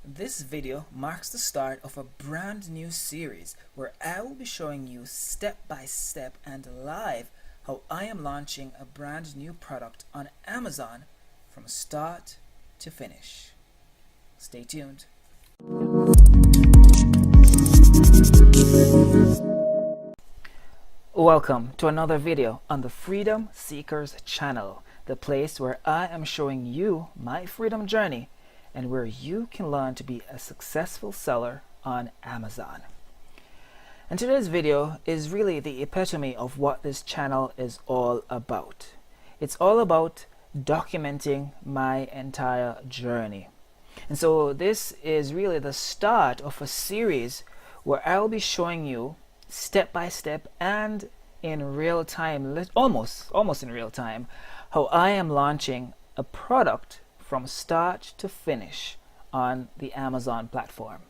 This video marks the start of a brand new series where I will be showing you step by step and live how I am launching a brand new product on Amazon from start to finish. Stay tuned. Welcome to another video on the Freedom Seekers channel, the place where I am showing you my freedom journey and where you can learn to be a successful seller on Amazon. And today's video is really the epitome of what this channel is all about. It's all about documenting my entire journey. And so this is really the start of a series where I'll be showing you step by step and in real time, almost in real time, how I am launching a product from start to finish on the Amazon platform.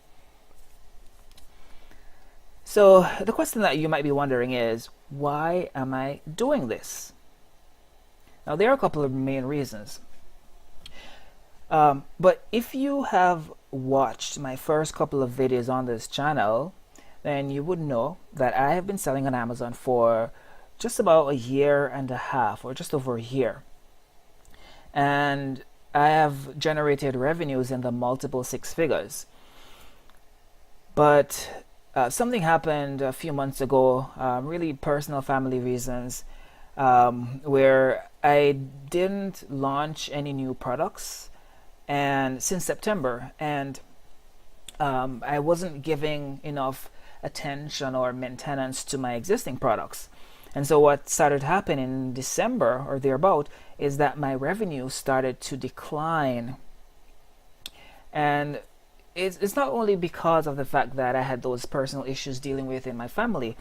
So the question that you might be wondering is, why am I doing this? Now there are a couple of main reasons. But if you have watched my first couple of videos on this channel, then you would know that I have been selling on Amazon for just about a year and a half, or just over a year. And I have generated revenues in the multiple six figures. But something happened a few months ago, really personal family reasons, where I didn't launch any new products and since September, and I wasn't giving enough attention or maintenance to my existing products. And so what started happening in December or thereabout is that my revenue started to decline. And it's not only because of the fact that I had those personal issues dealing with in my family,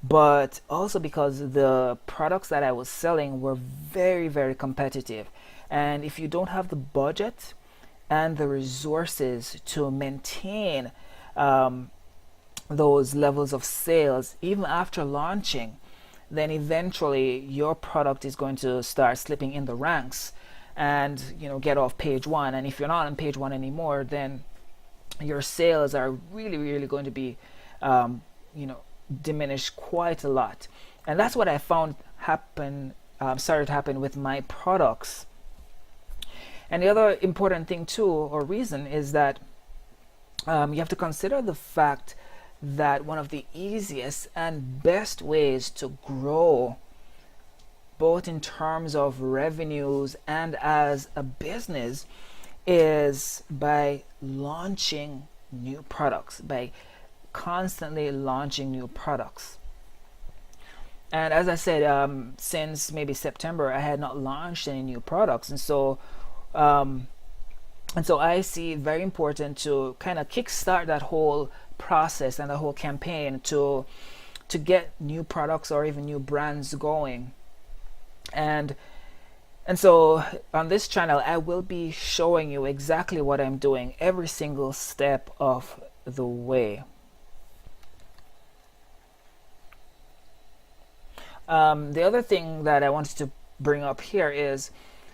but also because the products that I was selling were very, very competitive. And if you don't have the budget and the resources to maintain those levels of sales, even after launching, then eventually your product is going to start slipping in the ranks and get off page one. And if you're not on page one anymore, then your sales are really going to be diminished quite a lot. And that's what I found started to happen with my products. And the other important thing too, or reason, is that you have to consider the fact that one of the easiest and best ways to grow, both in terms of revenues and as a business, is by launching new products, by constantly launching new products. And as I said, since maybe September, I had not launched any new products, and so I see it very important to kind of kickstart that whole process and the whole campaign to get new products or even new brands going. And so on this channel, I will be showing you exactly what I'm doing every single step of the way. The other thing that I wanted to bring up here is,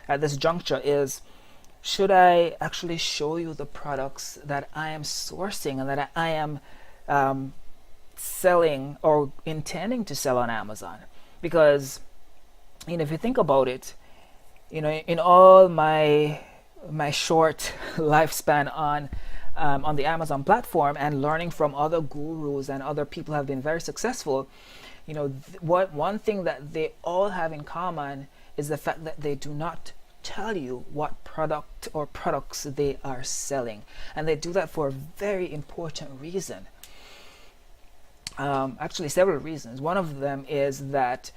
at this juncture, is should I actually show you the products that I am sourcing and that I am selling or intending to sell on Amazon? Because if you think about it, in all my short lifespan on the Amazon platform and learning from other gurus and other people who have been very successful, one thing that they all have in common is the fact that they do not tell you what product or products they are selling, and they do that for a very important reason. Actually, several reasons. One of them is that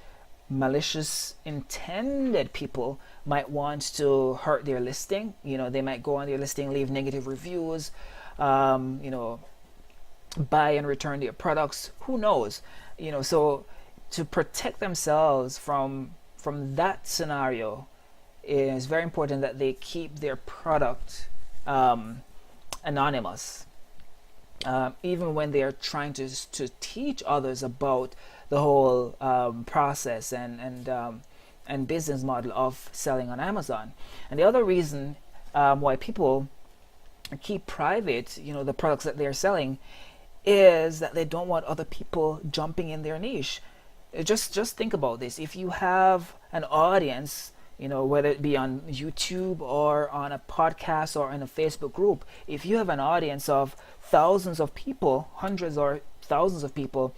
malicious intended people might want to hurt their listing. They might go on their listing, leave negative reviews, buy and return their products. Who knows? So to protect themselves from that scenario, it is very important that they keep their product anonymous, even when they are trying to teach others about the whole process and business model of selling on Amazon. And the other reason why people keep private, the products that they're selling, is that they don't want other people jumping in their niche. Just think about this. If you have an audience, whether it be on YouTube or on a podcast or in a Facebook group, if you have an audience of thousands of people, hundreds or thousands of people,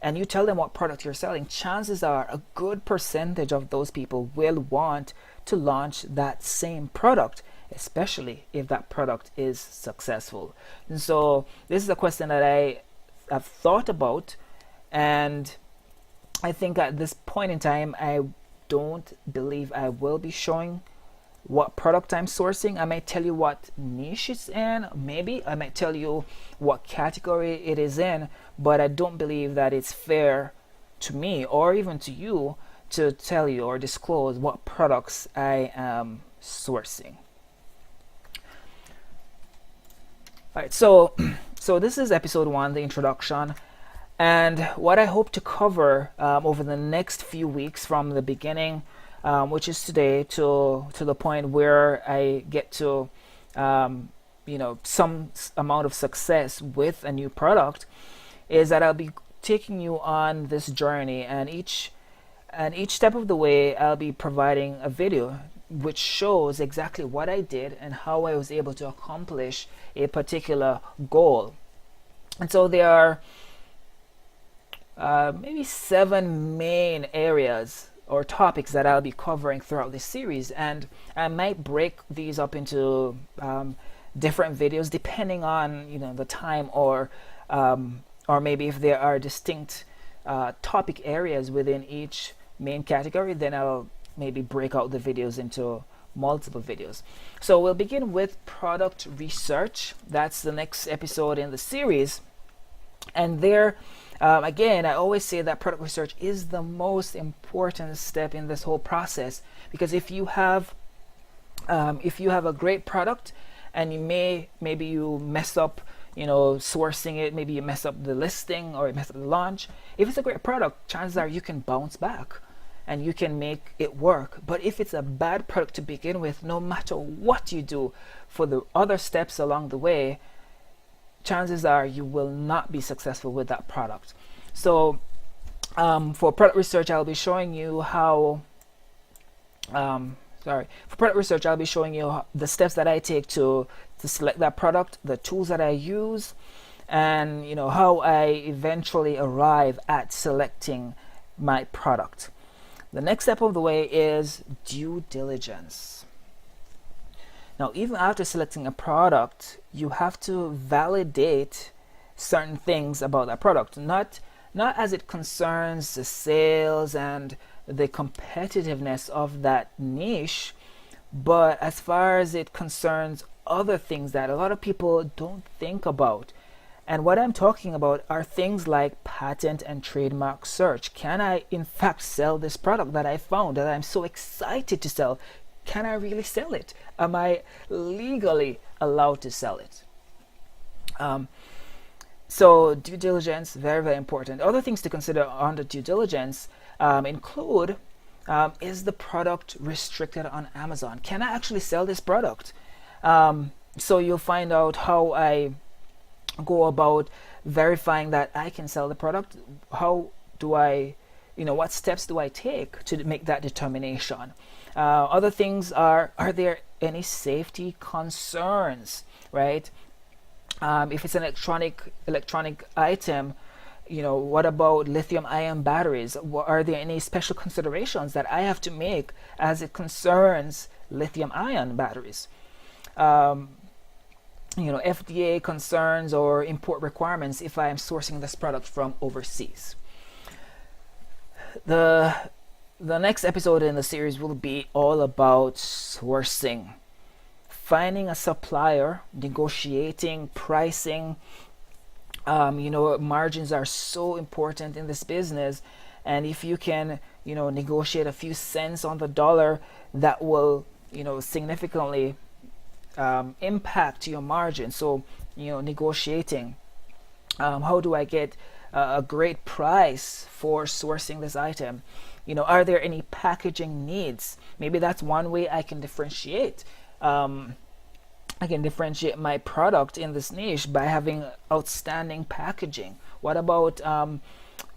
and you tell them what product you're selling, chances are a good percentage of those people will want to launch that same product, especially if that product is successful. And so this is a question that I have thought about, and I think at this point in time, I don't believe I will be showing what product I'm sourcing. I might tell you what niche it's in, maybe I might tell you what category it is in, but I don't believe that it's fair to me or even to you to tell you or disclose what products I am sourcing. Alright, so this is episode 1, the introduction. And what I hope to cover over the next few weeks, from the beginning, which is today, to the point where I get to some amount of success with a new product, is that I'll be taking you on this journey, and each step of the way I'll be providing a video which shows exactly what I did and how I was able to accomplish a particular goal. And so there are maybe 7 main areas or topics that I'll be covering throughout this series, and I might break these up into different videos depending on the time, or maybe if there are distinct topic areas within each main category, then I'll maybe break out the videos into multiple videos. So we'll begin with product research. That's the next episode in the series, and there again, I always say that product research is the most important step in this whole process, because if you have a great product and maybe you mess up sourcing it, maybe you mess up the listing or you mess up the launch, if it's a great product, chances are you can bounce back and you can make it work. But if it's a bad product to begin with, no matter what you do for the other steps along the way, chances are you will not be successful with that product. So for product research, I'll be showing you how for product research, I'll be showing you the steps that I take to select that product, the tools that I use, and how I eventually arrive at selecting my product. The next step of the way is due diligence. Now, even after selecting a product, you have to validate certain things about that product, not as it concerns the sales and the competitiveness of that niche, but as far as it concerns other things that a lot of people don't think about. And what I'm talking about are things like patent and trademark search. Can I in fact sell this product that I found that I'm so excited to sell? Can I really sell it? Am I legally allowed to sell it? So due diligence, very, very important. Other things to consider under due diligence include, is the product restricted on Amazon? Can I actually sell this product? So you'll find out how I go about verifying that I can sell the product. How do I, what steps do I take to make that determination? Other things are there any safety concerns, right? If it's an electronic item, what about lithium-ion batteries? Are there any special considerations that I have to make as it concerns lithium-ion batteries? FDA concerns or import requirements if I am sourcing this product from overseas. The next episode in the series will be all about sourcing, finding a supplier, negotiating pricing. Margins are so important in this business, and if you can negotiate a few cents on the dollar, that will significantly impact your margin. So negotiating, how do I get a great price for sourcing this item? Are there any packaging needs? Maybe that's one way I can differentiate. I can differentiate my product in this niche by having outstanding packaging. What about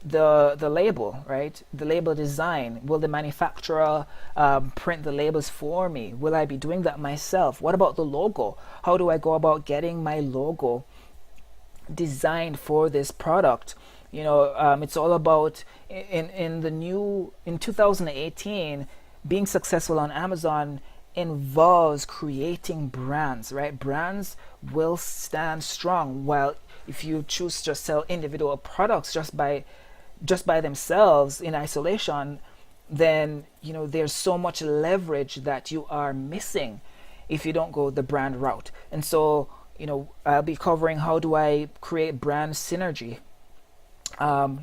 the label, right? The label design. Will the manufacturer print the labels for me? Will I be doing that myself? What about the logo? How do I go about getting my logo designed for this product? It's all about in 2018, being successful on Amazon involves creating brands, right? Brands will stand strong, while if you choose to sell individual products just by themselves in isolation, then there's so much leverage that you are missing if you don't go the brand route. And so I'll be covering how do I create brand synergy.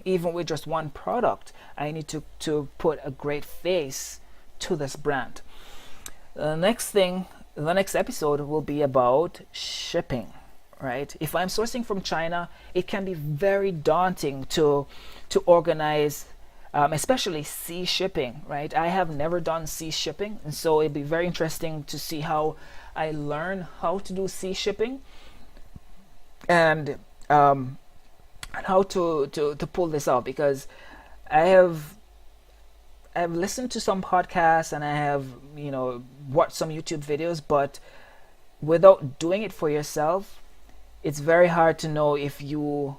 Even with just one product, I need to put a great face to this brand. The next episode will be about shipping, right? If I'm sourcing from China, it can be very daunting to organize, especially sea shipping, right? I have never done sea shipping, and so it'd be very interesting to see how I learn how to do sea shipping and how to pull this off, because I've listened to some podcasts and I have watched some YouTube videos, but without doing it for yourself, it's very hard to know if you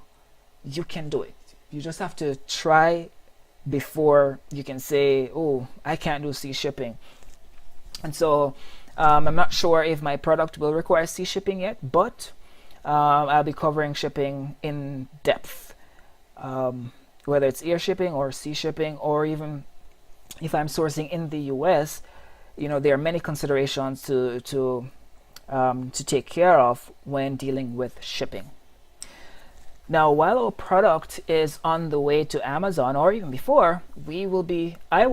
can do it. You just have to try before you can say, oh, I can't do sea shipping. And so I'm not sure if my product will require sea shipping yet, but I'll be covering shipping in depth, whether it's air shipping or sea shipping, or even if I'm sourcing in the US. There are many considerations to take care of when dealing with shipping. Now, while our product is on the way to Amazon, or even before, I will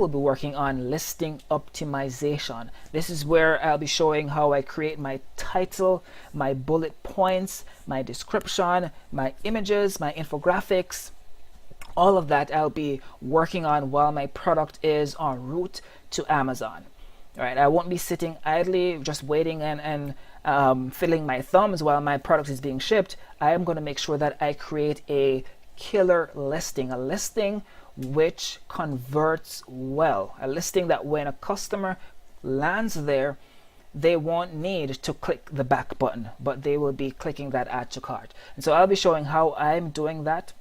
be working on listing optimization. This is where I'll be showing how I create my title, my bullet points, my description, my images, my infographics. All of that I'll be working on while my product is en route to Amazon. All right, I won't be sitting idly just waiting and fiddling my thumbs while my product is being shipped. I am going to make sure that I create a killer listing, a listing which converts well, a listing that when a customer lands there, they won't need to click the back button, but they will be clicking that add to cart. And so I'll be showing how I'm doing that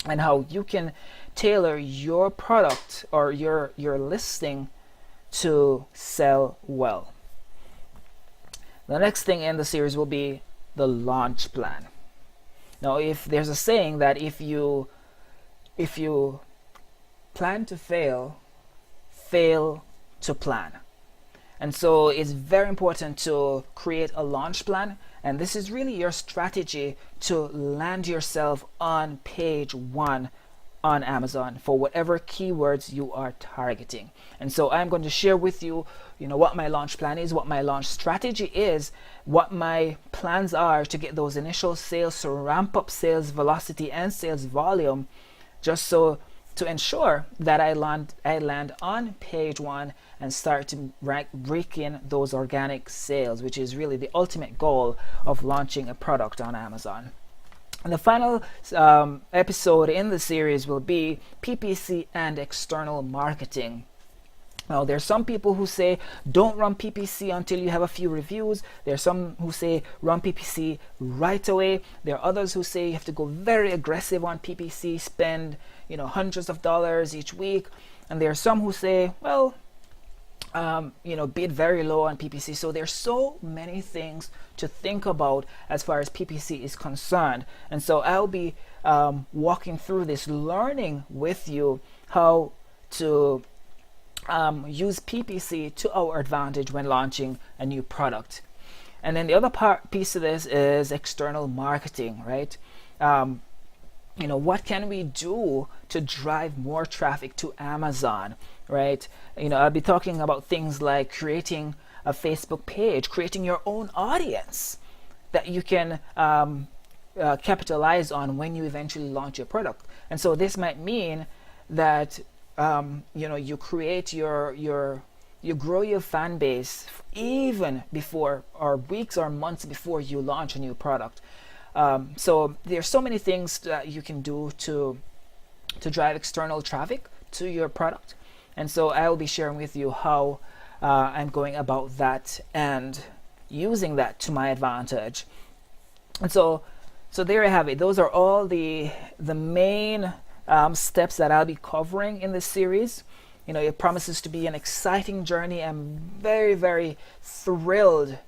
and how you can tailor your product or your listing to sell well. The next thing in the series will be the launch plan. Now, if there's a saying that if you plan to fail, fail to plan. And so it's very important to create a launch plan, and this is really your strategy to land yourself on page 1 on Amazon for whatever keywords you are targeting. And so I'm going to share with you, what my launch plan is, what my launch strategy is, what my plans are to get those initial sales, to ramp up sales velocity and sales volume, just so to ensure that I land on page 1 and start to rake in those organic sales, which is really the ultimate goal of launching a product on Amazon. And the final episode in the series will be PPC and External Marketing. Now, there's some people who say don't run PPC until you have a few reviews. There's some who say run PPC right away. There are others who say you have to go very aggressive on PPC, spend hundreds of dollars each week. And there are some who say, well, bid very low on PPC. So there's so many things to think about as far as PPC is concerned. And so I'll be walking through this, learning with you how to use PPC to our advantage when launching a new product. And then the other piece of this is external marketing, right? What can we do to drive more traffic to Amazon, right? I'll be talking about things like creating a Facebook page, creating your own audience that you can capitalize on when you eventually launch your product. And so this might mean that you create your you grow your fan base even before, or weeks or months before you launch a new product. So there's so many things that you can do to drive external traffic to your product, and so I will be sharing with you how I'm going about that and using that to my advantage. And so there you have it. Those are all the main steps that I'll be covering in this series. You know, it promises to be an exciting journey. I'm very, very thrilled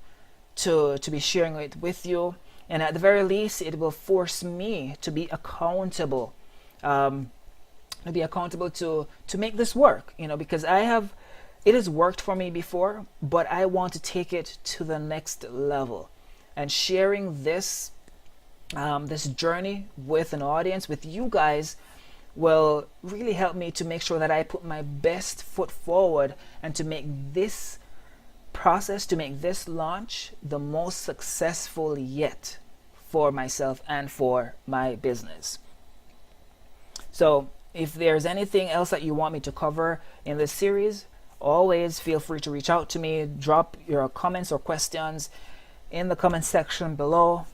to be sharing it with you. And at the very least, it will force me to be accountable, to make this work. You know, because it has worked for me before, but I want to take it to the next level. And sharing this this journey with an audience, with you guys, will really help me to make sure that I put my best foot forward and to make this process, to make this launch the most successful yet for myself and for my business. So if there's anything else that you want me to cover in this series, always feel free to reach out to me. Drop your comments or questions in the comment section below.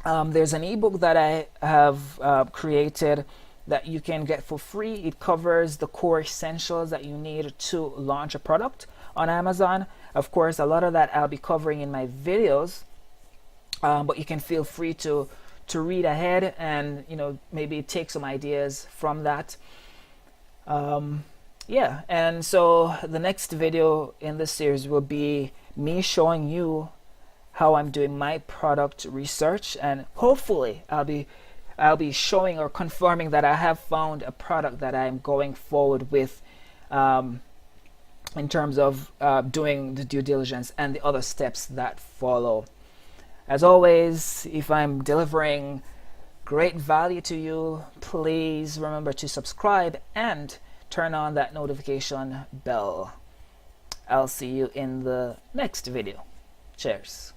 There's an ebook that I have created that you can get for free. It covers the core essentials that you need to launch a product on Amazon. Of course, a lot of that I'll be covering in my videos, but you can feel free to read ahead and, you know, maybe take some ideas from that. Yeah, and so the next video in this series will be me showing you how I'm doing my product research, and hopefully I'll be showing or confirming that I have found a product that I'm going forward with in terms of doing the due diligence and the other steps that follow. As always, if I'm delivering great value to you, please remember to subscribe and turn on that notification bell. I'll see you in the next video. Cheers.